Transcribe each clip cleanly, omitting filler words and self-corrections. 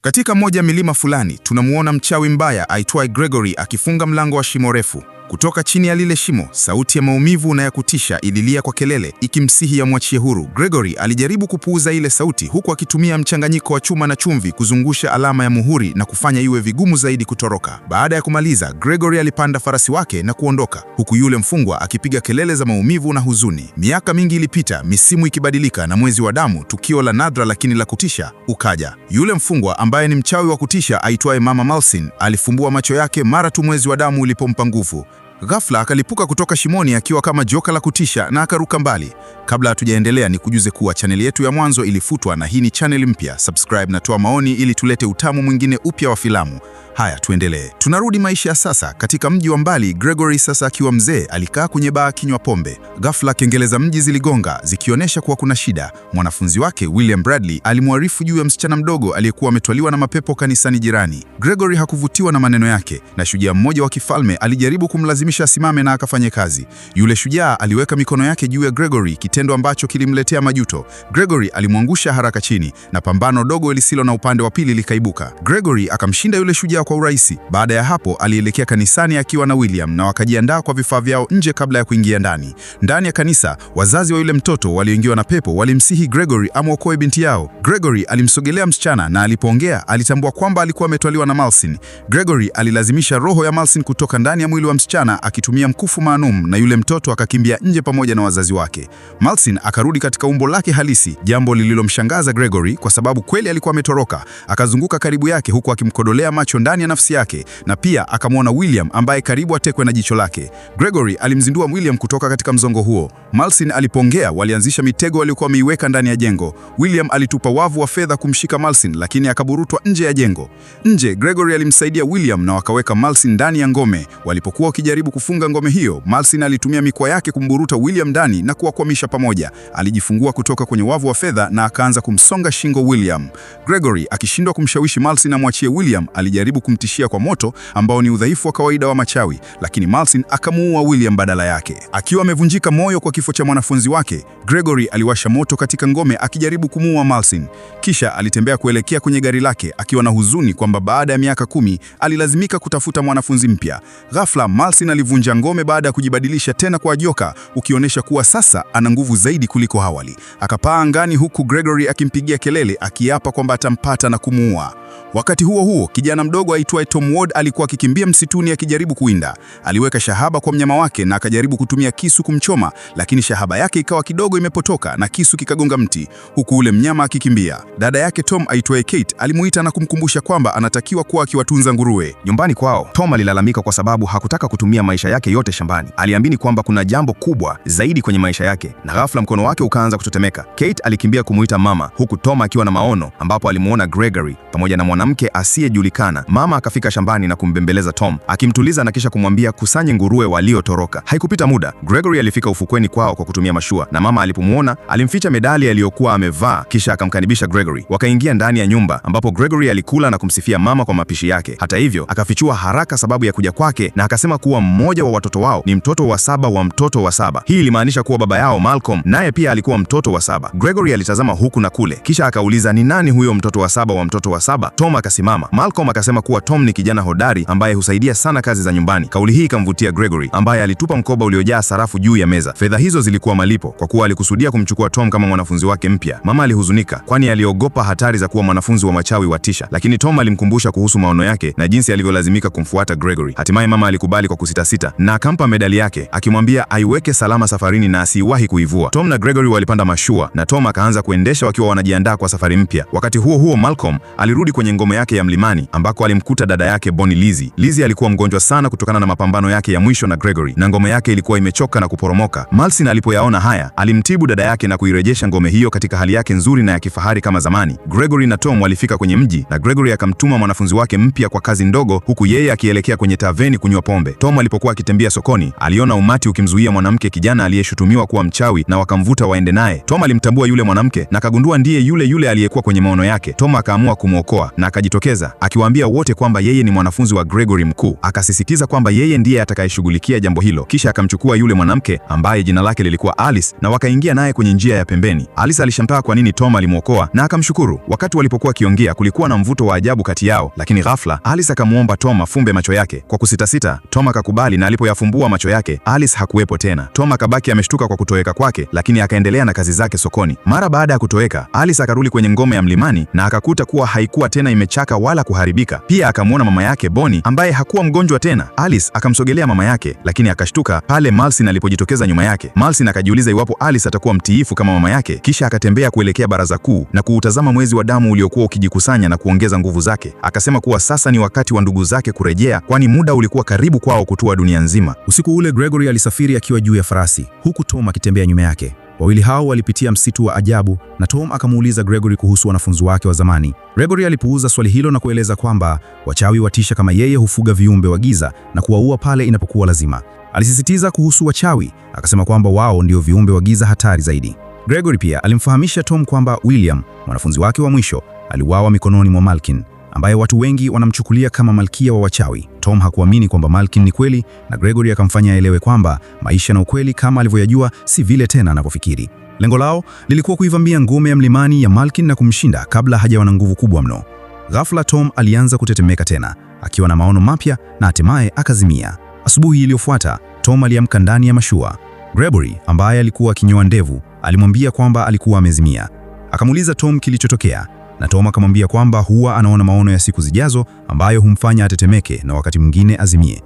Katika moja milima fulani, tunamuona mchawi mbaya aitwaye Gregory akifunga mlango wa shimo refu. Kutoka chini ya lile shimo, sauti ya maumivu na ya kutisha ililia kwa kelele, ikimsihi amwachie huru. Gregory alijaribu kupuuza ile sauti, huku akitumia mchanganyiko wa chuma na chumvi kuzungusha alama ya muhuri na kufanya iwe vigumu zaidi kutoroka. Baada ya kumaliza, Gregory alipanda farasi wake na kuondoka, huku yule mfungwa akipiga kelele za maumivu na huzuni. Miaka mingi ilipita, misimu ikibadilika, na mwezi wa damu, tukio la nadra lakini la kutisha, ukaja. Yule mfungwa ambaye ni mchawi wa kutisha aitwaye Mama Malsin alifumbua macho yake mara tu mwezi wa damu ulipompa nguvu. Ghafla akalipuka kutoka shimoni akiwa kama joka la kutisha na akaruka mbali. Kabla hatujaendelea, ni kujuze kuwa chaneli yetu ya mwanzo ilifutwa na hii ni chaneli mpya. Subscribe na toa maoni ili tulete utamu mwingine upya wa filamu. Haya, tuendelee. Tunarudi maisha ya sasa. Katika mji wa mbali, Gregory sasa akiwa mzee alikaa kwenye baa akinywa pombe. Ghafla kengele za mji ziligonga zikionyesha kuwa kuna shida. Mwanafunzi wake William Bradley alimwarifu juu ya msichana mdogo aliyekuwa ametwaliwa na mapepo kanisani jirani. Gregory hakuvutiwa na maneno yake, na shujaa mmoja wa kifalme alijaribu kumlazimisha asimame na akafanye kazi. Yule shujaa aliweka mikono yake juu ya Gregory, kitendo ambacho kilimletea majuto. Gregory alimwangusha haraka chini na pambano dogo lisilo na upande wa pili likaibuka. Gregory akamshinda yule shujaa kwa urahisi. Baada ya hapo alielekea kanisani akiwa na William na wakajiandaa kwa vifaa vyao nje kabla ya kuingia ndani. Ndani ya kanisa, wazazi wa yule mtoto walioingiwa na pepo walimsihi Gregory amwokoe binti yao. Gregory alimsogelea msichana na alipoongea alitambua kwamba alikuwa ametwaliwa na Malsin. Gregory alilazimisha roho ya Malsin kutoka ndani ya mwili wa msichana akitumia mkufu maalum, na yule mtoto akakimbia nje pamoja na wazazi wake. Malsin akarudi katika umbo lake halisi, jambo lililomshangaza Gregory kwa sababu kweli alikuwa ametoroka. Akazunguka karibu yake huku akimkodolea macho ndani ya nafsi yake, na pia akamwona William ambaye karibu atekwe na jicho lake. Gregory alimzindua William kutoka katika mzongo huo. Malsin alipongea, walianzisha mitego waliokuwa wameiweka ndani ya jengo. William alitupa wavu wa fedha kumshika Malsin, lakini akaburutwa nje ya jengo. Nje, Gregory alimsaidia William na wakaweka Malsin ndani ya ngome. Walipokuwa wakijaribu kufunga ngome hiyo, Malsin alitumia mikoa yake kumburuta William ndani na kuwakwamisha pamoja. Alijifungua kutoka kwenye wavu wa fedha na akaanza kumsonga shingo William. Gregory akishindwa kumshawishi Malsin amwachie William, alijaribu kumtishia kwa moto ambao ni udhaifu wa kawaida wa machawi, lakini Malsin akamuua William badala yake. Akiwa amevunjika moyo kwa kifo cha mwanafunzi wake, Gregory aliwasha moto katika ngome akijaribu kumuua Malsin. Kisha alitembea kuelekea kwenye gari lake akiwa na huzuni kwamba baada ya miaka 10 alilazimika kutafuta mwanafunzi mpya. Ghafla Malsin alivunja ngome baada ya kujibadilisha tena kwa joka, ukionyesha kuwa sasa ana nguvu zaidi kuliko awali. Akapaa angani huku Gregory akimpigia kelele akiapa kwamba atampata na kumuua. Wakati huo huo, kijana mdogo aitwaye Tom Ward alikuwa akikimbia msituni akijaribu kuwinda. Aliweka shahaba kwa mnyama wake na akajaribu kutumia kisu kumchoma, lakini shahaba yake ikawa kidogo imepotoka na kisu kikagonga mti, huku ule mnyama akikimbia. Dada yake Tom aitwaye Kate alimuita na kumkumbusha kwamba anatakiwa kuwa akiwatunza nguruwe. Nyumbani kwao, Tom alilalamika kwa sababu hakutaka kutumia maisha yake yote shambani. Aliamini kwamba kuna jambo kubwa zaidi kwenye maisha yake, na ghafla mkono wake ukaanza kutetemeka. Kate alikimbia kumuita mama, huku Tom akiwa na maono ambapo alimuona Gregory pamoja na mwanamke asiyejulikana. Mama akafika shambani na kumbembeleza Tom, akimtuliza na kisha kumwambia kusanye nguruwe waliotoroka. Haikupita muda, Gregory alifika ufukweni kwao kwa kutumia mashua, na mama alipomuona alimficha medali aliyokuwa amevaa, kisha akamkaribisha Gregory. Wakaingia ndani ya nyumba ambapo Gregory alikula na kumsifia mama kwa mapishi yake. Hata hivyo, akafichua haraka sababu ya kuja kwake na akasema kuwa mmoja wa watoto wao ni mtoto wa 7 wa mtoto wa 7. Hii ilimaanisha kuwa baba yao Malcolm naye pia alikuwa mtoto wa 7. Gregory alitazama huku na kule, kisha akauliza ni nani huyo mtoto wa 7 wa mtoto wa 7? Tom akasimama. Malcolm akasema kuwa Tom ni kijana hodari ambaye husaidia sana kazi za nyumbani. Kauli hii ikamvutia Gregory, ambaye alitupa mkoba uliojaa sarafu juu ya meza. Fedha hizo zilikuwa malipo kwa kuwa alikusudia kumchukua Tom kama mwanafunzi wake mpya. Mama alihuzunika kwani aliogopa hatari za kuwa mwanafunzi wa machawi wa tisha, lakini Tom alimkumbusha kuhusu maono yake na jinsi alivyolazimika kumfuata Gregory. Hatimaye mama alikubali kwa kusitasita na akampa medali yake, akimwambia aiweke salama safarini na asiwahi kuivua. Tom na Gregory walipanda mashua na Tom akaanza kuendesha wakiwa wanajiandaa kwa safari mpya. Wakati huo huo, Malcolm alirudi kwenye ngome yake ya mlimani ambako alimkuta dada yake Bonnie Lizzie. Lizzie alikuwa mgonjwa sana kutokana na mapambano yake ya mwisho na Gregory, na ngome yake ilikuwa imechoka na kuporomoka. Malsin alipoyaona haya, alimtibu dada yake na kuirejesha ngome hiyo katika hali yake nzuri na ya kifahari kama zamani. Gregory na Tom walifika kwenye mji na Gregory akamtuma mwanafunzi wake mpya kwa kazi ndogo, huku yeye akielekea kwenye taveni kunywa pombe. Tom alipokuwa akitembea sokoni, aliona umati ukimzuia mwanamke kijana aliyeshutumiwa kuwa mchawi na wakamvuta waende naye. Tom alimtambua yule mwanamke na kagundua ndiye yule aliyekuwa kwenye maono yake. Tom akaamua kumwokoa. akaelewa na akajitokeza akiwaambia wote kwamba yeye ni mwanafunzi wa Gregory mkuu. Akasisitiza kwamba yeye ndiye atakayeshughulikia jambo hilo. Kisha akamchukua yule mwanamke ambaye jina lake lilikuwa Alice na wakaingia naye kwenye njia ya pembeni. Alice alishangaa kwa nini Tom alimwokoa na akamshukuru. Wakati walipokuwa kiongea, kulikuwa na mvuto wa ajabu kati yao, lakini ghafla Alice akamuomba Tom afumbe macho yake. Kwa kusitasita, Tom akakubali na alipoyafumbua macho yake, Alice hakuwepo tena. Tom akabaki ameshtuka kwa kutoweka kwake, lakini akaendelea na kazi zake sokoni. Mara baada ya kutoweka, Alice akarudi kwenye ngome ya mlimani na akakuta kuwa haikuwa tena imechaka wala kuharibika. Pia akamwona mama yake Bonnie ambaye hakuwa mgonjwa tena. Alice akamsogelea mama yake, lakini akashtuka pale Malsin alipojitokeza nyuma yake. Malsin akajiuliza iwapo Alice atakuwa mtiifu kama mama yake, kisha akatembea kuelekea baraza kuu na kuutazama mwezi wa damu uliokuwa ukijikusanya na kuongeza nguvu zake. Akasema kuwa sasa ni wakati wa ndugu zake kurejea, kwani muda ulikuwa karibu kwao kutua dunia nzima. Usiku ule Gregory alisafiri akiwa juu ya farasi, huku Tom akitembea nyuma yake. Wawili hao walipitia msitu wa ajabu na Tom akamuuliza Gregory kuhusu wanafunzi wake wa zamani. Gregory alipuuza swali hilo na kueleza kwamba wachawi watisha kama yeye hufuga viumbe wa giza na kuwaua pale inapokuwa lazima. Alisisitiza kuhusu wachawi, akasema kwamba wao ndio viumbe wa giza hatari zaidi. Gregory pia alimfahamisha Tom kwamba William, mwanafunzi wake wa mwisho, aliuawa mikononi mwa Malkin, ambaye watu wengi wanamchukulia kama malkia wa wachawi. Tom hakuamini kwamba Malkin ni kweli na Gregory akamfanya aelewe kwamba maisha na ukweli kama alivyoyajua si vile tena anavyofikiri. Lengo lao lilikuwa kuivamia ngome ya mlimani ya Malkin na kumshinda kabla hajawa na nguvu kubwa mno. Ghafla Tom alianza kutetemeka tena, akiwa na maono mapya na hatimaye akazimia. Asubuhi iliyofuata, Tom aliamka ndani ya mashua. Gregory, ambaye alikuwa akinyoa ndevu, alimwambia kwamba alikuwa amezimia. Akamuuliza Tom kilichotokea, na Tom akamwambia kwamba huwa anaona maono ya siku zijazo ambayo humfanya atetemeke na wakati mwingine azimie.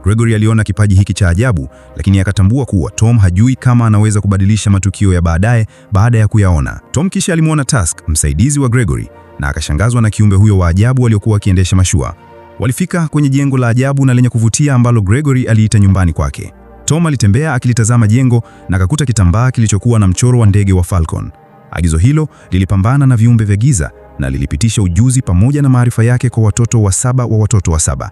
Gregory aliona kipaji hiki cha ajabu, lakini akatambua kuwa Tom hajui kama anaweza kubadilisha matukio ya baadaye baada ya kuyaona. Tom kisha alimwona Tusk, msaidizi wa Gregory, na akashangazwa na kiumbe huyo wa ajabu aliokuwa akiendesha mashua. Walifika kwenye jengo la ajabu na lenye kuvutia ambalo Gregory aliita nyumbani kwake. Tom alitembea akilitazama jengo na akakuta kitambaa kilichokuwa na mchoro wa ndege wa Falcon. Agizo hilo lilipambana na viumbe vya giza na lilipitisha ujuzi pamoja na maarifa yake kwa watoto wa 7 wa watoto wa 7.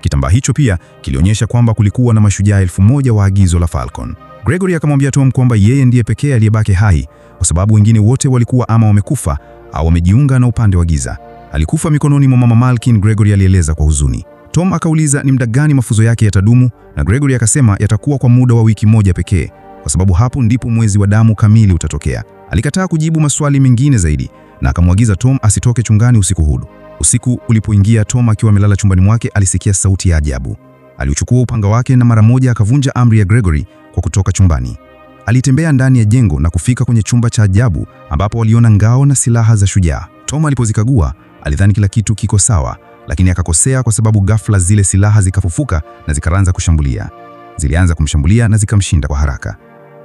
Kitambaa hicho pia kilionyesha kwamba kulikuwa na mashujaa 1000 wa agizo la Falcon. Gregory akamwambia Tom kwamba yeye ndiye pekee aliyebaki hai kwa sababu wengine wote walikuwa ama wamekufa au wamejiunga na upande wa giza. Alikufa mikononi mwa mama Malkin, Gregory alieleza kwa huzuni. Tom akauliza ni muda gani mafunzo yake yatadumu, na Gregory akasema yatakuwa kwa muda wa wiki moja pekee, kwa sababu hapo ndipo mwezi wa damu kamili utatokea. Alikataa kujibu maswali mengine zaidi na akamwagiza Tom asitoke chungani usiku huo. Usiku ulipoingia, Tom akiwa amelala chumbani mwake alisikia sauti ya ajabu. Aliuchukua upanga wake na mara moja akavunja amri ya Gregory kwa kutoka chumbani. Alitembea ndani ya jengo na kufika kwenye chumba cha ajabu ambapo waliona ngao na silaha za shujaa. Tom alipozikagua alidhani kila kitu kiko sawa, lakini akakosea kwa sababu ghafla zile silaha zikafufuka na zikaanza kushambulia. Zilianza kumshambulia na zikamshinda kwa haraka.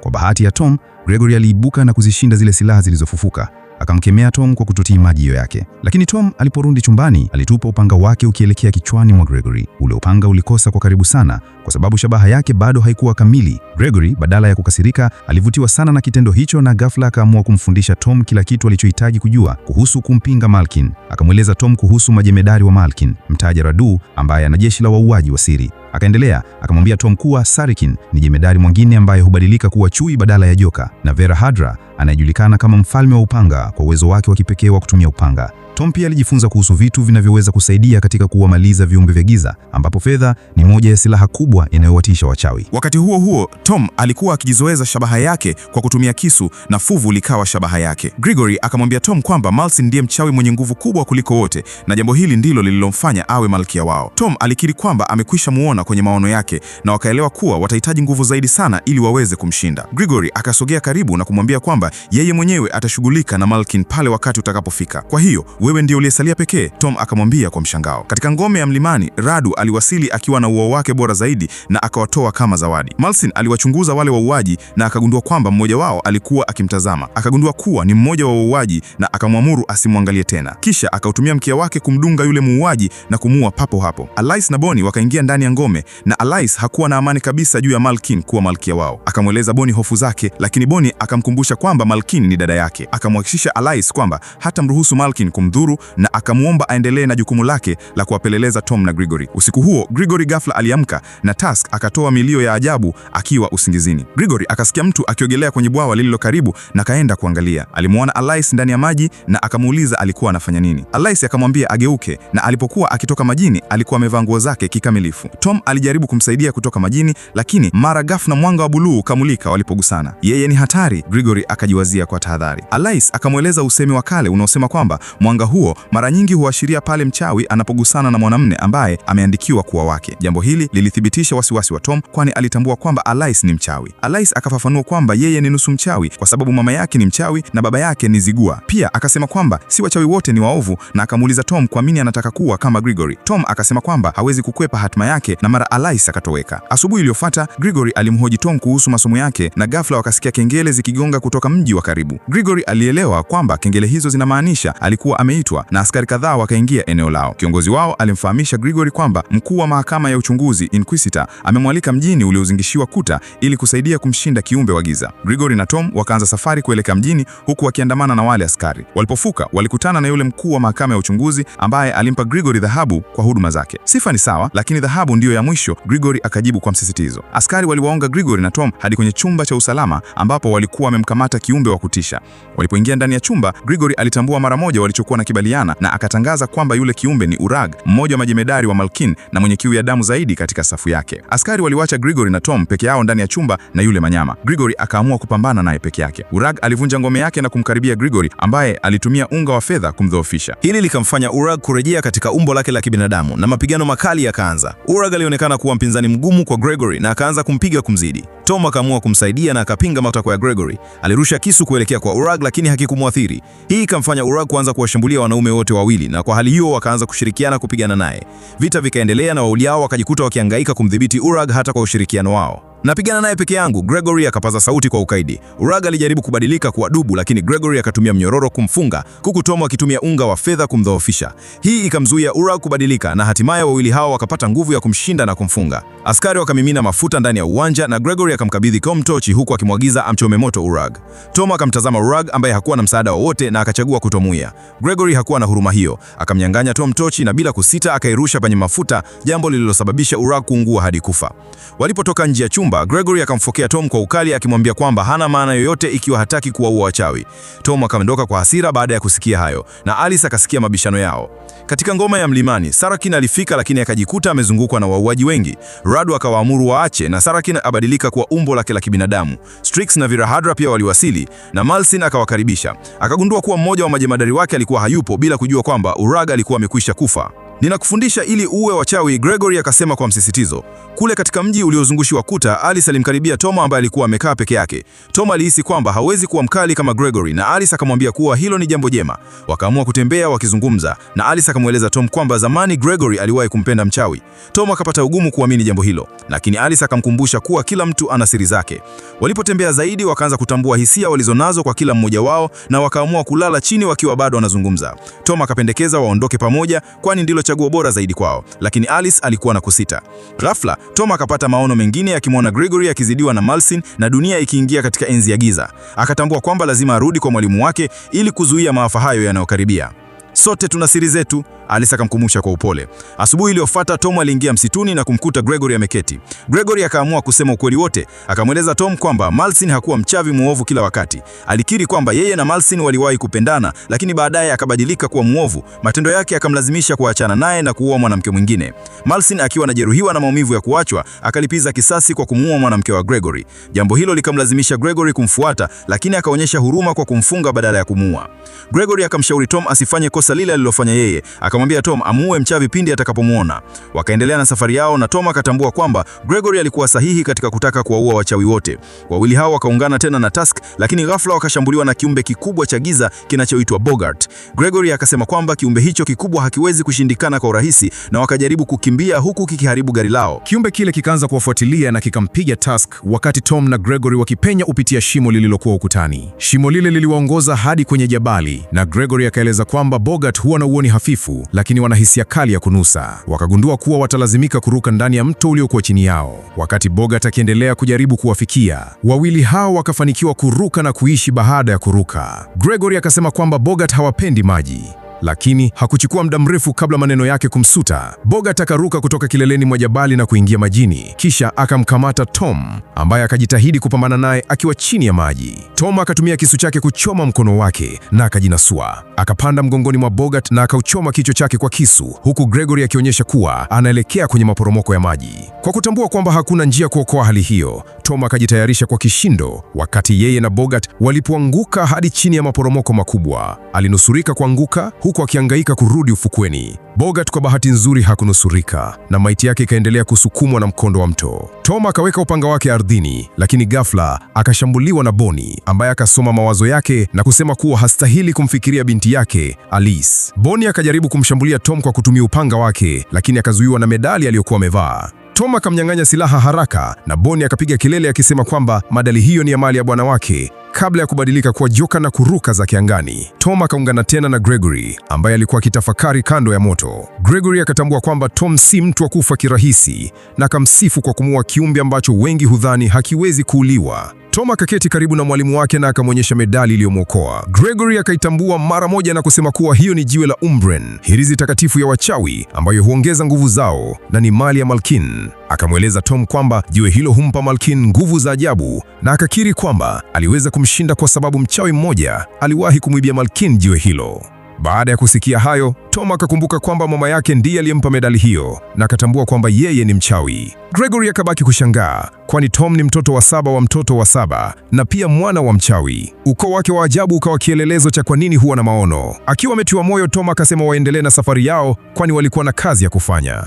Kwa bahati ya Tom, Gregory aliibuka na kuzishinda zile silaha zilizofufuka. Akamkemea Tom kwa kutotii majio yake. Lakini Tom aliporudi chumbani, alitupa upanga wake ukielekea kichwani mwa Gregory. Ule upanga ulikosa kwa karibu sana kwa sababu shabaha yake bado haikuwa kamili. Gregory badala ya kukasirika, alivutiwa sana na kitendo hicho na ghafla akaamua kumfundisha Tom kila kitu alichohitaji kujua kuhusu kumpinga Malkin. Akamweleza Tom kuhusu majemedari wa Malkin, mtaja Radu ambaye ana jeshi la wauaji wa siri. Akaendelea akamwambia Tom kuwa Sarikin ni jemedari mwingine ambaye hubadilika kuwa chui badala ya joka, na Vera Hadra anayejulikana kama mfalme wa upanga kwa uwezo wake wa kipekee wa kutumia upanga. Tom pia alijifunza kuhusu vitu vinavyoweza kusaidia katika kuwamaliza viumbe vya giza, ambapo fedha ni moja ya silaha kubwa inayowatisha wachawi. Wakati huo huo, Tom alikuwa akijizoeza shabaha yake kwa kutumia kisu na fuvu likawa shabaha yake. Gregory akamwambia Tom kwamba Malsin ndiye mchawi mwenye nguvu kubwa kuliko wote na jambo hili ndilo lililomfanya awe malkia wao. Tom alikiri kwamba amekwisha muona kwenye maono yake na wakaelewa kuwa watahitaji nguvu zaidi sana ili waweze kumshinda. Gregory akasogea karibu na kumwambia kwamba yeye mwenyewe atashughulika na Malkin pale wakati utakapofika. Kwa hiyo wewe ndiye uliyesalia pekee, Tom akamwambia kwa mshangao. Katika ngome ya mlimani, Radu aliwasili akiwa na uo wake bora zaidi na akawatoa kama zawadi. Malsin aliwachunguza wale wauaji na akagundua kwamba mmoja wao alikuwa akimtazama. Akagundua kuwa ni mmoja wa wauaji na akamwamuru asimwangalie tena. Kisha akautumia mkia wake kumdunga yule muuaji na kumuua papo hapo. Alice na Bonnie wakaingia ndani ya ngome na Alice hakuwa na amani kabisa juu ya Malkin kuwa malkia wao. Akamweleza Bonnie hofu zake, lakini Bonnie akamkumbusha kwamba Malkin ni dada yake. Akamhakikishia Alice kwamba hatamruhusu Malkin kumdhuru kumdhuru na akamwomba aendelee na jukumu lake la kuwapeleleza Tom na Gregory. Usiku huo, Gregory ghafla aliamka na Tusk akatoa milio ya ajabu akiwa usingizini. Gregory akasikia mtu akiogelea kwenye bwawa lililo karibu na kaenda kuangalia. Alimwona Alice ndani ya maji na akamuuliza alikuwa anafanya nini. Alice akamwambia ageuke, na alipokuwa akitoka majini alikuwa amevaa nguo zake kikamilifu. Tom alijaribu kumsaidia kutoka majini, lakini mara ghafla mwanga wa buluu ukamulika walipogusana. Yeye ni hatari, Gregory akajiwazia kwa tahadhari. Alice akamweleza usemi wa kale unaosema kwamba mwanga huo mara nyingi huashiria pale mchawi anapogusana na mwanamume ambaye ameandikiwa kuwa wake. Jambo hili lilithibitisha wasiwasi wa Tom, kwani alitambua kwamba Alice ni mchawi. Alice akafafanua kwamba yeye ni nusu mchawi kwa sababu mama yake ni mchawi na baba yake ni zigua. Pia akasema kwamba si wachawi wote ni waovu, na akamuuliza Tom kwa nini anataka kuwa kama Gregory. Tom akasema kwamba hawezi kukwepa hatima yake, na mara Alice akatoweka. Asubuhi iliyofuata, Gregory alimhoji Tom kuhusu masomo yake, na ghafla wakasikia kengele zikigonga kutoka mji wa karibu. Gregory alielewa kwamba kengele hizo zinamaanisha alikuwa ameitwa, na askari kadhaa wakaingia eneo lao. Kiongozi wao alimfahamisha Gregory kwamba mkuu wa mahakama ya uchunguzi Inquisitor amemwalika mjini uliozingishiwa kuta ili kusaidia kumshinda kiumbe wa giza. Gregory na Tom wakaanza safari kuelekea mjini huku wakiandamana na wale askari. Walipofuka walikutana na yule mkuu wa mahakama ya uchunguzi ambaye alimpa Gregory dhahabu kwa huduma zake. Sifa ni sawa, lakini dhahabu ndiyo ya mwisho, Gregory akajibu kwa msisitizo. Askari waliwaonga Gregory na Tom hadi kwenye chumba cha usalama ambapo walikuwa wamemkamata kiumbe wa kutisha. Walipoingia ndani ya chumba, Gregory alitambua mara moja walichokuwa nakibaliana na akatangaza kwamba yule kiumbe ni Urag, mmoja wa majemedari wa Malkin na mwenye kiu ya damu zaidi katika safu yake. Askari waliwacha Gregory na Tom peke yao ndani ya chumba na yule manyama. Gregory akaamua kupambana naye peke yake. Urag alivunja ngome yake na kumkaribia Gregory ambaye alitumia unga wa fedha kumdhoofisha. Hili likamfanya Urag kurejea katika umbo lake la kibinadamu na mapigano makali yakaanza. Urag alionekana kuwa mpinzani mgumu kwa Gregory na akaanza kumpiga kumzidi. Tom akaamua kumsaidia na akapinga matakwa ya Gregory. Alirusha kisu kuelekea kwa Urag lakini hakikumwathiri. Hii ikamfanya Urag kuanza kuwashambulia wanaume wote wawili, na kwa hali hiyo wakaanza kushirikiana kupigana naye. Vita vikaendelea na wawili hao wakajikuta wakihangaika kumdhibiti Urag hata kwa ushirikiano wao. Napigana naye peke yangu, Gregory akapaza sauti kwa ukaidi. Urag alijaribu kubadilika kuwa dubu, lakini Gregory akatumia mnyororo kumfunga, huku Tom akitumia unga wa fedha kumdhoofisha. Hii ikamzuia Urag kubadilika na hatimaye wawili hao wakapata nguvu ya kumshinda na kumfunga. Askari wakamimina mafuta ndani ya uwanja na Gregory akamkabidhi Tom tochi huku akimwagiza amchome moto Urag. Tom akamtazama Urag ambaye hakuwa na msaada wowote na akachagua kutomuia. Gregory hakuwa na huruma hiyo, akamnyang'anya Tom tochi na bila kusita akairusha kwenye mafuta, jambo lililosababisha Urag kuungua hadi kufa. Walipotoka nje ya chumba, Gregory akamfokea Tom kwa ukali akimwambia kwamba hana maana yoyote ikiwa hataki kuwaua wachawi. Tom akaondoka kwa hasira baada ya kusikia hayo, na Alice akasikia mabishano yao. Katika ngoma ya mlimani, Sarakin alifika lakini akajikuta amezungukwa na wauaji wengi. Radu akawaamuru waache na Sarakin abadilika kuwa umbo lake la kibinadamu. Strix na Virahadra pia waliwasili na Malsin akawakaribisha. Akagundua kuwa mmoja wa majemadari wake alikuwa hayupo, bila kujua kwamba Urag alikuwa amekwisha kufa. Ninakufundisha ili uwe wachawi, Gregory akasema kwa msisitizo. Kule katika mji uliozungushiwa kuta, Alice alimkaribia Tom ambaye alikuwa amekaa peke yake. Tom alihisi kwamba hawezi kuwa mkali kama Gregory na Alice akamwambia kuwa hilo ni jambo jema. Wakaamua kutembea wakizungumza na Alice akamweleza Tom kwamba zamani Gregory aliwahi kumpenda mchawi. Tom akapata ugumu kuamini jambo hilo, lakini Alice akamkumbusha kuwa kila mtu ana siri zake. Walipotembea zaidi, wakaanza kutambua hisia walizonazo kwa kila mmoja wao na wakaamua kulala chini wakiwa bado wanazungumza. Tom akapendekeza waondoke pamoja kwani ndilo chaguo bora zaidi kwao, lakini Alice alikuwa na kusita. Ghafla, Tom akapata maono mengine akimwona Gregory akizidiwa na Malsin na dunia ikiingia katika enzi ya giza. Akatambua kwamba lazima arudi kwa mwalimu wake ili kuzuia maafa hayo yanayokaribia. Sote tuna siri zetu, Alice akamkumbusha kwa upole. Asubuhi iliyofuata, Tom aliingia msituni na kumkuta Gregory ameketi. Gregory akaamua kusema ukweli wote. Akamweleza Tom kwamba Malsin hakuwa mchawi muovu kila wakati. Alikiri kwamba yeye na Malsin waliwahi kupendana, lakini baadaye akabadilika kuwa muovu. Matendo yake akamlazimisha kuachana naye na kuoa mwanamke mwingine. Malsin akiwa anajeruhiwa na maumivu ya kuachwa, akalipiza kisasi kwa kumuua mwanamke wa Gregory. Jambo hilo likamlazimisha Gregory kumfuata, lakini akaonyesha huruma kwa kumfunga badala ya kumuua. Gregory akamshauri Tom asifanye kosa lile alilofanya yeye. Akamwambia Tom amuue mchawi pindi atakapomuona. Wakaendelea na safari yao na Tom akatambua kwamba Gregory alikuwa sahihi katika kutaka kuwaua wachawi wote. Wawili hao wakaungana tena na Tusk, lakini ghafla wakashambuliwa na kiumbe kikubwa cha giza kinachoitwa Bogart. Gregory akasema kwamba kiumbe hicho kikubwa hakiwezi kushindikana kwa urahisi na wakajaribu kukimbia huku kikiharibu gari lao. Kiumbe kile kikaanza kuwafuatilia na kikampiga Tusk wakati Tom na Gregory wakipenya upitia shimo lililokuwa ukutani. Shimo lile liliwaongoza hadi kwenye jabali na Gregory akaeleza kwamba Bogart huwa na uoni hafifu lakini wana hisia kali ya kunusa. Wakagundua kuwa watalazimika kuruka ndani ya mto uliokuwa chini yao. Wakati Bogart akiendelea kujaribu kuwafikia, wawili hao wakafanikiwa kuruka na kuishi baada ya kuruka. Gregory akasema kwamba Bogart hawapendi maji. Lakini hakuchukua muda mrefu kabla maneno yake kumsuta. Bogart akaruka kutoka kileleni mwa jabali na kuingia majini, kisha akamkamata Tom ambaye akajitahidi kupambana naye akiwa chini ya maji. Tom akatumia kisu chake kuchoma mkono wake na akajinasua. Akapanda mgongoni mwa Bogart na akauchoma kichwa chake kwa kisu, huku Gregory akionyesha kuwa anaelekea kwenye maporomoko ya maji. Kwa kutambua kwamba hakuna njia kuokoa hali hiyo, Tom akajitayarisha kwa kishindo. Wakati yeye na Bogart walipoanguka hadi chini ya maporomoko makubwa, alinusurika kuanguka huku akihangaika kurudi ufukweni. Bogart kwa bahati nzuri hakunusurika na maiti yake ikaendelea kusukumwa na mkondo wa mto. Tom akaweka upanga wake ardhini, lakini ghafla akashambuliwa na Bonnie ambaye akasoma mawazo yake na kusema kuwa hastahili kumfikiria binti yake Alice. Bonnie akajaribu kumshambulia Tom kwa kutumia upanga wake, lakini akazuiwa na medali aliyokuwa amevaa. Tom akamnyang'anya silaha haraka na Bonnie akapiga kelele akisema kwamba medali hiyo ni ya mali ya bwana wake, kabla ya kubadilika kuwa joka na kuruka zake angani. Tom akaungana tena na Gregory ambaye alikuwa akitafakari kando ya moto. Gregory akatambua kwamba Tom si mtu wa kufa kirahisi na akamsifu kwa kumuua kiumbe ambacho wengi hudhani hakiwezi kuuliwa. Tom akaketi karibu na mwalimu wake na akamwonyesha medali iliyomwokoa. Gregory akaitambua mara moja na kusema kuwa hiyo ni jiwe la Umbren, hirizi takatifu ya wachawi ambayo huongeza nguvu zao na ni mali ya Malkin. Akamweleza Tom kwamba jiwe hilo humpa Malkin nguvu za ajabu na akakiri kwamba aliweza kumshinda kwa sababu mchawi mmoja aliwahi kumwibia Malkin jiwe hilo. Baada ya kusikia hayo, Tom akakumbuka kwamba mama yake ndiye aliyempa medali hiyo na akatambua kwamba yeye ni mchawi. Gregory akabaki kushangaa, kwani Tom ni mtoto wa 7 wa mtoto wa 7 na pia mwana wa mchawi. Ukoo wake wa ajabu ukawa kielelezo cha kwa nini huwa na maono. Akiwa ametiwa moyo, Tom akasema waendelee na safari yao, kwani walikuwa na kazi ya kufanya.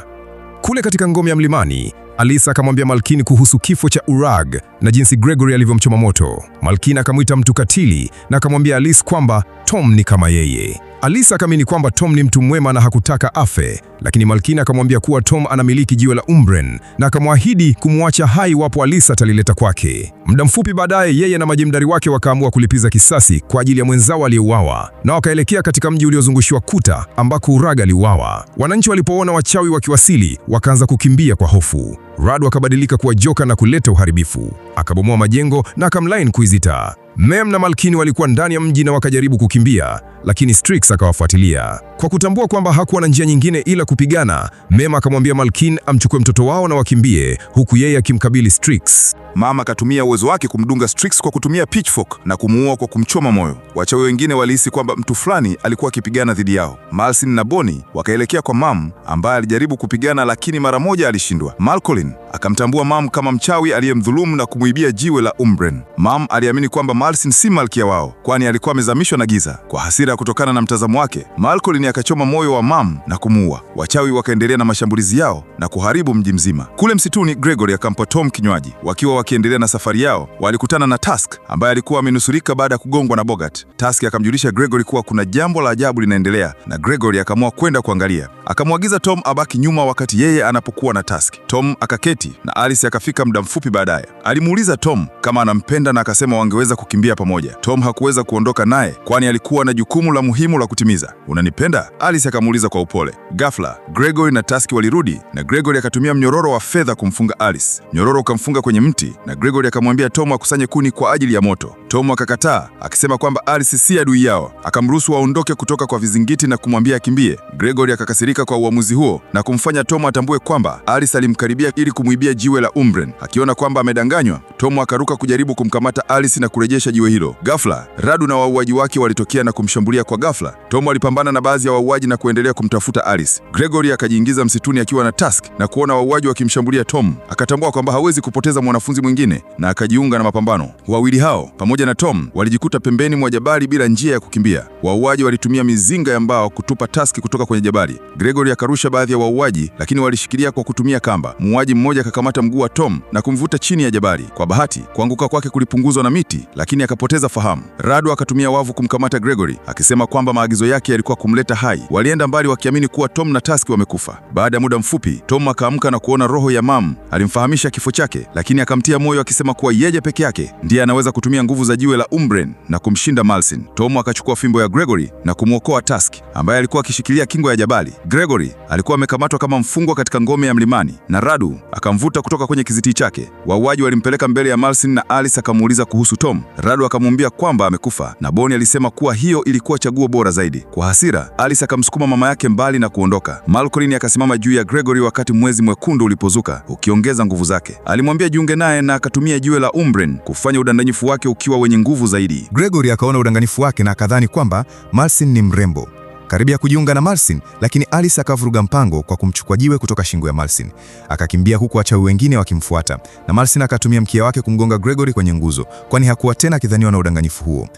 Kule katika ngome ya mlimani, Alice akamwambia Malkin kuhusu kifo cha Urag na jinsi Gregory alivyomchoma moto. Malkin akamwita mtu katili na akamwambia Alice kwamba Tom ni kama yeye. Alice akaamini kwamba Tom ni mtu mwema na hakutaka afe, lakini Malkin akamwambia kuwa Tom anamiliki jiwe la Umbren na akamwahidi kumwacha hai wapo Alice atalileta kwake. Muda mfupi baadaye, yeye na majemdari wake wakaamua kulipiza kisasi kwa ajili ya mwenzao aliyeuawa na wakaelekea katika mji uliozungushiwa kuta ambako Urag aliuawa. Wananchi walipoona wachawi wakiwasili, wakaanza kukimbia kwa hofu. Radu akabadilika kuwa joka na kuleta uharibifu. Akabomoa majengo na akamlain kuizita. Mem na Malkin walikuwa ndani ya mji na wakajaribu kukimbia, lakini Strix akawafuatilia. Kwa kutambua kwamba hakuwa na njia nyingine ila kupigana, Mem akamwambia Malkin amchukue mtoto wao na wakimbie, huku yeye akimkabili Strix. Mama akatumia uwezo wake kumdunga Strix kwa kutumia pitchfork na kumuua kwa kumchoma moyo. Wachawi wengine walihisi kwamba mtu fulani alikuwa akipigana dhidi yao. Malsin na Bonnie wakaelekea kwa Mam ambaye alijaribu kupigana lakini mara moja alishindwa. Malcolin akamtambua Mam kama mchawi aliyemdhulumu na kumuibia jiwe la Umbren. Mam aliamini kwamba Malsin si malkia wao, kwani alikuwa amezamishwa na giza. Kwa hasira kutokana na mtazamo wake, Malcolin akachoma moyo wa Mam na kumuua. Wachawi wakaendelea na mashambulizi yao na kuharibu mji mzima. Kule msituni, Gregory akampa Tom kinywaji. Wakiwa wakiendelea na safari yao, walikutana na Tusk ambaye alikuwa amenusurika baada ya kugongwa na Bogart. Tusk akamjulisha Gregory kuwa kuna jambo la ajabu linaendelea na Gregory akaamua kwenda kuangalia. Akamwagiza Tom abaki nyuma wakati yeye anapokuwa na Tusk. Tom akaketi na Alice akafika muda mfupi baadaye. Alimuuliza Tom kama anampenda na akasema wangeweza kukimbia pamoja. Tom hakuweza kuondoka naye kwani alikuwa na jukumu la muhimu la kutimiza. Unanipenda? Alice akamuuliza kwa upole. Ghafla, Gregory na Tusk walirudi na Gregory akatumia mnyororo wa fedha kumfunga Alice. Mnyororo ukamfunga kwenye mti na Gregory akamwambia Tom akusanye kuni kwa ajili ya moto. Tom akakataa akisema kwamba Alice si adui yao. Akamruhusu waondoke kutoka kwa vizingiti na kumwambia akimbie. Gregory akakasirika kwa uamuzi huo na kumfanya Tom atambue kwamba Alice alimkaribia ili kumuibia jiwe la Umbren. Akiona kwamba amedanganywa, Tom akaruka kujaribu kumkamata Alice na kurejesha jiwe hilo. Ghafla, Radu na wauaji wake walitokea na kumshambulia kwa ghafla. Tom alipambana na baadhi ya wauaji na kuendelea kumtafuta Alice. Gregory akajiingiza msituni akiwa na Tusk na kuona wauaji wakimshambulia Tom, akatambua kwamba hawezi kupoteza mwanafunzi mwingine na akajiunga na mapambano. Wawili hao pamoja na Tom walijikuta pembeni mwa jabali bila njia ya kukimbia. Wauaji walitumia mizinga ya mbao kutupa Tusk kutoka kwenye jabali. Gregory akarusha baadhi ya wauaji, lakini walishikilia kwa kutumia kamba. Muuaji mmoja akakamata mguu wa Tom na kumvuta chini ya jabali. Kwa bahati, kuanguka kwake kulipunguzwa na miti, lakini akapoteza fahamu. Radu akatumia wavu kumkamata Gregory, akisema kwamba maagizo yake yalikuwa kumleta hai. Walienda mbali wakiamini kuwa Tom na Tusk wamekufa. Baada ya muda mfupi, Tom akaamka na kuona roho ya Mam. Alimfahamisha kifo chake, lakini akamtia moyo akisema kuwa yeye peke yake ndiye anaweza kutumia nguvu za jiwe la Umbren na kumshinda Malsin. Tom akachukua fimbo ya Gregory na kumwokoa Tusk ambaye alikuwa akishikilia kingo ya jabali. Gregory alikuwa amekamatwa kama mfungwa katika ngome ya mlimani na Radu akamvuta kutoka kwenye kiziti chake. Wauaji walimpeleka mbele ya Marcin na Alice akamuuliza kuhusu Tom. Radu akamwambia kwamba amekufa na Bonnie alisema kuwa hiyo ilikuwa chaguo bora zaidi. Kwa hasira, Alice akamsukuma mama yake mbali na kuondoka. Malcolm akasimama juu ya Gregory wakati mwezi mwekundu ulipozuka, ukiongeza nguvu zake. Alimwambia jiunge naye na akatumia jiwe la Umbren kufanya udanganyifu wake ukiwa wenye nguvu zaidi. Gregory akaona udanganyifu wake na akadhani kwamba Marcin ni mrembo. Karibia kujiunga na Marcin, lakini Alice akavuruga mpango kwa kumchukua jiwe kutoka shingo ya Marcin. Akakimbia huku wachawi wengine wakimfuata, na Marcin akatumia mkia wake kumgonga Gregory kwenye nguzo, kwani hakuwa tena akidhaniwa na udanganyifu huo.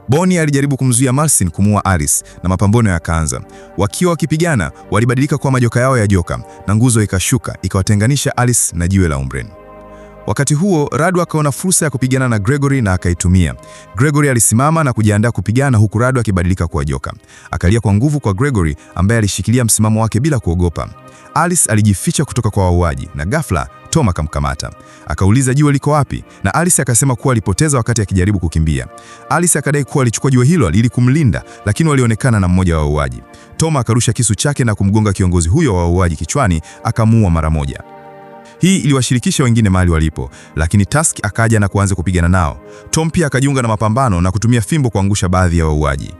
Bonnie alijaribu kumzuia Marcin kumuua Alice na mapambano yakaanza. Wakiwa wakipigana, walibadilika kwa majoka yao ya joka na nguzo ikashuka ikawatenganisha Alice na jiwe la Umbren. Wakati huo, Radu akaona fursa ya kupigana na Gregory na akaitumia. Gregory alisimama na kujiandaa kupigana huku Radu akibadilika kuwa joka. Akalia kwa nguvu kwa Gregory ambaye alishikilia msimamo wake bila kuogopa. Alice alijificha kutoka kwa wauaji na ghafla Tom akamkamata. Akauliza jiwe liko wapi, na Alice akasema kuwa alipoteza wakati akijaribu kukimbia. Alice akadai kuwa alichukua jiwe hilo ili kumlinda, lakini walionekana na mmoja wa wauaji. Tom akarusha kisu chake na kumgonga kiongozi huyo wa wauaji kichwani, akamuua mara moja. Hii iliwashirikisha wengine mahali walipo, lakini Tusk akaja na kuanza kupigana nao. Tom pia akajiunga na mapambano na kutumia fimbo kuangusha baadhi ya wauaji.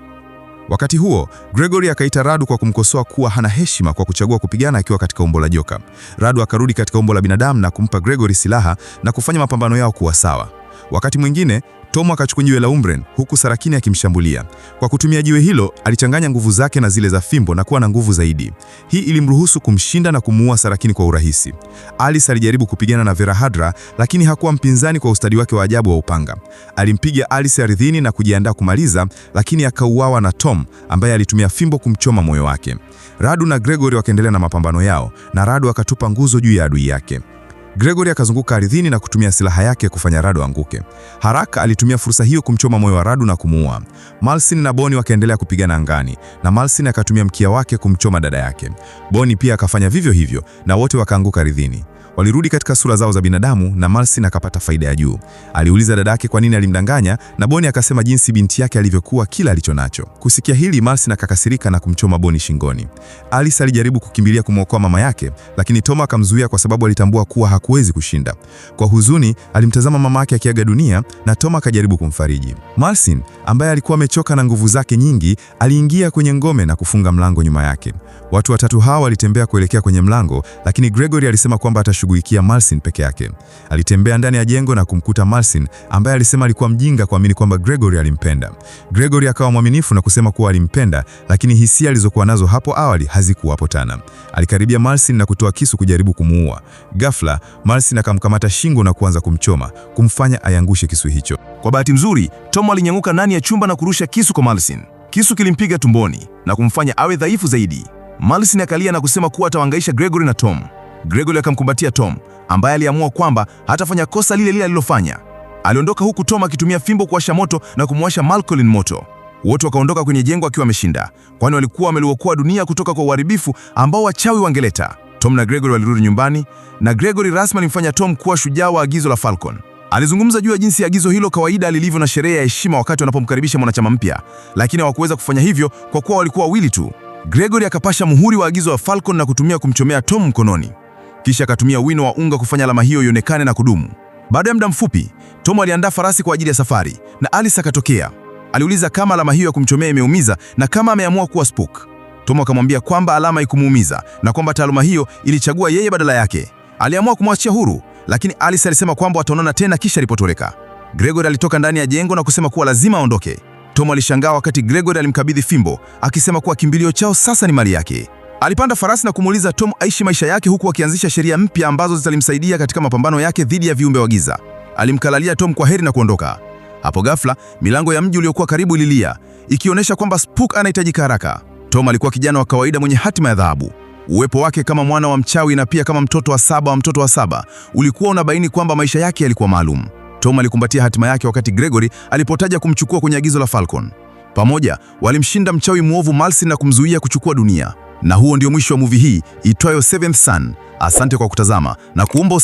Wakati huo, Gregory akaita Radu kwa kumkosoa kuwa hana heshima kwa kuchagua kupigana akiwa katika umbo la joka. Radu akarudi katika umbo la binadamu na kumpa Gregory silaha na kufanya mapambano yao kuwa sawa. Wakati mwingine, Tom akachukua jiwe la Umbren huku Sarakini akimshambulia. Kwa kutumia jiwe hilo, alichanganya nguvu zake na zile za fimbo na kuwa na nguvu zaidi. Hii ilimruhusu kumshinda na kumuua Sarakini kwa urahisi. Alice alijaribu kupigana na Verahadra, lakini hakuwa mpinzani kwa ustadi wake wa ajabu wa upanga. Alimpiga Alice ardhini na kujiandaa kumaliza, lakini akauawa na Tom ambaye alitumia fimbo kumchoma moyo wake. Radu na Gregory wakaendelea na mapambano yao na Radu akatupa nguzo juu ya adui yake. Gregory akazunguka ardhini na kutumia silaha yake kufanya Radu anguke. Haraka alitumia fursa hiyo kumchoma moyo wa Radu na kumuua. Marcin na Bonnie wakaendelea kupigana angani na Marcin akatumia mkia wake kumchoma dada yake. Bonnie pia akafanya vivyo hivyo na wote wakaanguka ardhini. Walirudi katika sura zao za binadamu na Marcin akapata faida ya juu. Aliuliza dada yake kwa nini alimdanganya na Bonnie akasema jinsi binti yake alivyokuwa kila alichonacho. Kusikia hili, Marcin akakasirika na kumchoma Bonnie shingoni. Alice alijaribu kukimbilia kumwokoa mama yake, lakini Tom akamzuia kwa sababu alitambua kuwa hakuwezi kushinda. Kwa huzuni, alimtazama mama yake akiaga dunia na Tom akajaribu kumfariji. Marcin, ambaye alikuwa amechoka na nguvu zake nyingi, aliingia kwenye ngome na kufunga mlango nyuma yake. Watu watatu hao walitembea kuelekea kwenye mlango, lakini Gregory alisema kwamba atashughulikia Marcin peke yake. Alitembea ndani ya jengo na kumkuta Marcin, ambaye alisema alikuwa mjinga kuamini kwamba Gregory alimpenda. Gregory akawa mwaminifu na kusema kuwa alimpenda, lakini hisia alizokuwa nazo hapo awali hazikuwapo tena. Alikaribia Marcin na kutoa kisu kujaribu kumuua. Ghafla, Marcin akamkamata shingo na kuanza kumchoma, kumfanya ayangushe kisu hicho. Kwa bahati nzuri, Tom alinyanyuka ndani ya chumba na kurusha kisu kwa Marcin. Kisu kilimpiga tumboni na kumfanya awe dhaifu zaidi. Marcin akalia na kusema kuwa atawahangaisha Gregory na Tom. Gregory akamkumbatia Tom, ambaye aliamua kwamba hatafanya kosa lile lile alilofanya. Aliondoka huku Tom akitumia fimbo kuwasha moto na kumwasha Malcolm moto. Wote wakaondoka kwenye jengo akiwa wameshinda, kwani walikuwa wameliokoa dunia kutoka kwa uharibifu ambao wachawi wangeleta. Tom na Gregory walirudi nyumbani, na Gregory rasmi alimfanya Tom kuwa shujaa wa agizo la Falcon. Alizungumza juu ya jinsi agizo hilo kawaida lilivyo na sherehe ya heshima wakati wanapomkaribisha mwanachama mpya, lakini hawakuweza kufanya hivyo kwa kuwa walikuwa wawili tu. Gregory akapasha muhuri wa agizo wa Falcon na kutumia kumchomea Tom mkononi. Kisha akatumia wino wa unga kufanya alama hiyo ionekane na kudumu. Baada ya muda mfupi, Tom aliandaa farasi kwa ajili ya safari na Alice akatokea. Aliuliza kama alama hiyo ya kumchomea imeumiza na kama ameamua kuwa spook. Tom akamwambia kwamba alama haikumuumiza na kwamba taaluma hiyo ilichagua yeye badala yake. Aliamua kumwachia huru, lakini Alice alisema kwamba wataonana tena kisha alipotoweka. Gregory alitoka ndani ya jengo na kusema kuwa lazima aondoke. Tom alishangaa wakati Gregory alimkabidhi fimbo, akisema kuwa kimbilio chao sasa ni mali yake. Alipanda farasi na kumuuliza Tom aishi maisha yake huku akianzisha sheria mpya ambazo zitalimsaidia katika mapambano yake dhidi ya viumbe wa giza. Alimkalalia Tom kwa heri na kuondoka. Hapo ghafla, milango ya mji uliokuwa karibu ililia, ikionyesha kwamba Spook anahitajika haraka. Tom alikuwa kijana wa kawaida mwenye hatima ya dhahabu. Uwepo wake kama mwana wa mchawi na pia kama mtoto wa saba ulikuwa unabaini kwamba maisha yake yalikuwa maalum. Tom alikumbatia hatima yake wakati Gregory alipotaja kumchukua kwenye agizo la Falcon. Pamoja, walimshinda mchawi mwovu Marcin na kumzuia kuchukua dunia. Na huo ndio mwisho wa movie hii itwayo Seventh Son. Asante kwa kutazama na kuomba